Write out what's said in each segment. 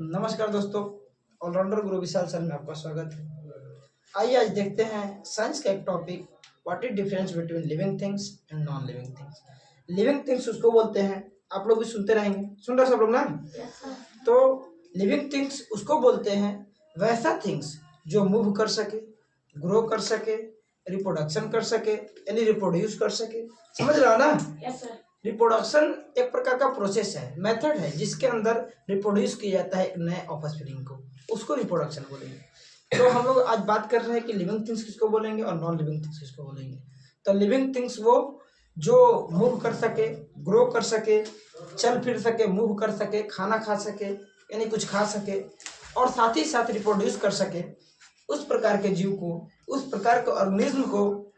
नमस्कार दोस्तों, ऑलराउंडर गुरु विशाल सर में आपका स्वागत है। आइए आज देखते हैं साइंस का एक topic, what is difference between living things and non living things. Living things उसको बोलते हैं, आप लोग भी सुनते रहेंगे, सुन रहे सब लोग ना। तो लिविंग थिंग्स उसको बोलते हैं वैसा थिंग्स जो मूव कर सके, ग्रो कर सके, रिप्रोडक्शन कर सके, यानी रिप्रोड्यूस कर सके। समझ रहे हो ना? रिप्रोडक्शन एक प्रकार का प्रोसेस है, मेथड है, जिसके अंदर रिप्रोड्यूस किया जाता है एक नए ऑफस्प्रिंग को, उसको रिप्रोडक्शन बोलेंगे। तो हम लोग आज बात कर रहे हैं कि लिविंग थिंग्स किसको बोलेंगे और नॉन लिविंग थिंग्स किसको बोलेंगे। तो लिविंग थिंग्स वो जो मूव कर सके, ग्रो कर सके, चल फिर सके, मूव कर सके, खाना खा सके यानी कुछ खा सके, और साथ ही साथ रिप्रोड्यूस कर सके, उस प्रकार के जीव को, उस प्रकार के ऑर्गेनिज्म को,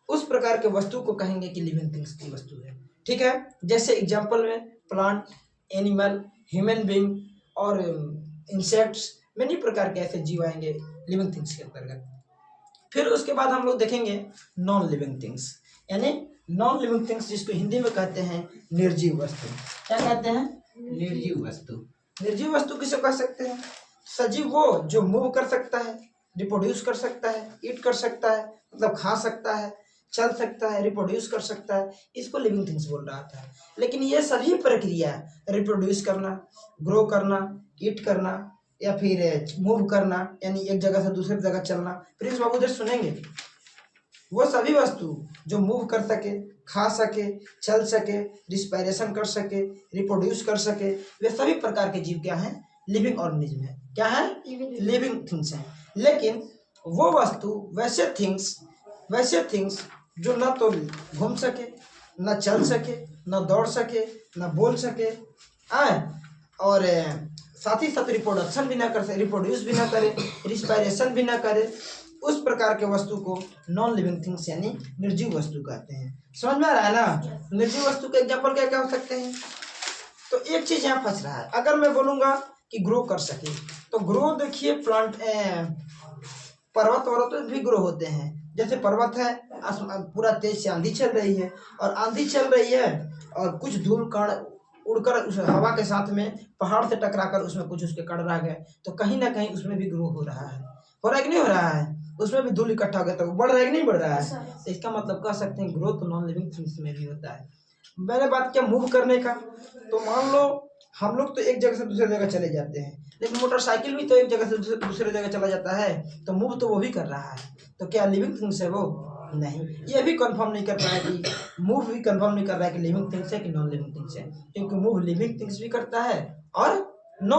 उस प्रकार के वस्तु को कहेंगे कि लिविंग थिंग्स की वस्तु है। ठीक है, जैसे एग्जाम्पल में प्लांट, एनिमल, ह्यूमन बीइंग और इंसेक्ट्स, मेनी प्रकार के ऐसे जीव आएंगे लिविंग थिंग्स के अंतर्गत। फिर उसके बाद हम लोग देखेंगे नॉन लिविंग थिंग्स, यानी नॉन लिविंग थिंग्स जिसको हिंदी में कहते हैं निर्जीव वस्तु। क्या कहते हैं? निर्जीव वस्तु। निर्जीव वस्तु किसे कह सकते हैं? सजीव वो जो मूव कर सकता है, रिप्रोड्यूस कर सकता है, ईट कर सकता है, मतलब खा सकता है, चल सकता है, रिप्रोड्यूस कर सकता है, इसको लिविंग थिंग्स बोल रहा था। लेकिन ये सभी प्रक्रिया, रिप्रोड्यूस करना, ग्रो करना, ईट करना या फिर मूव करना यानी एक जगह से दूसरी जगह चलना, प्रिंस बाबू इधर सुनेंगे, वो सभी वस्तु जो मूव कर सके, खा सके, चल सके, रिस्पायरेशन कर सके, रिप्रोड्यूस कर सके, वे सभी प्रकार के जीव क्या हैं? लिविंग ऑर्गेनिज्म है। क्या है? लिविंग थिंग्स हैं। लेकिन वो वस्तु, वैसे थिंग्स जो ना तो घूम सके, ना चल सके, ना दौड़ सके, ना बोल सके, और साथ ही साथ रिप्रोडक्शन भी ना कर सके, रिप्रोड्यूस भी ना करे, रिस्पायरेशन भी ना करे, उस प्रकार के वस्तु को नॉन लिविंग थिंग्स यानी निर्जीव वस्तु कहते हैं। समझ में आ रहा है ना? निर्जीव वस्तु के एग्जाम्पल क्या क्या हो सकते हैं? तो एक चीज यहाँ फंस रहा है, अगर मैं बोलूंगा कि ग्रो कर सके, तो ग्रो देखिए, प्लांट पर्वत भी ग्रो होते हैं। जैसे पर्वत है, पूरा तेज से आंधी चल रही है, और आंधी चल रही है और कुछ धूल कण उड़कर उस हवा के साथ में पहाड़ से टकराकर उसमें कुछ उसके कण रह गए, तो कहीं ना कहीं उसमें भी ग्रो हो रहा है। हो रहा है कि नहीं हो रहा है? उसमें भी धूल इकट्ठा हो गया, तो बढ़ रहा है कि नहीं बढ़ रहा है? तो इसका मतलब कह सकते हैं ग्रोथ नॉन लिविंग थिंग्स में भी होता है। मैंने बात किया मूव करने का, तो मान लो हम लोग तो एक जगह से दूसरी जगह चले जाते हैं, लेकिन मोटरसाइकिल भी तो एक जगह से दूसरी जगह चला जाता है, तो मूव तो वो भी कर रहा है। तो क्या लिविंग थिंग्स है वो? नहीं। ये भी कंफर्म नहीं कर रहा है कि मूव भी कंफर्म नहीं कर रहा है कि लिविंग थिंग्स है कि नॉन लिविंग थिंग्स है, क्योंकि मूव लिविंग थिंग्स भी करता है और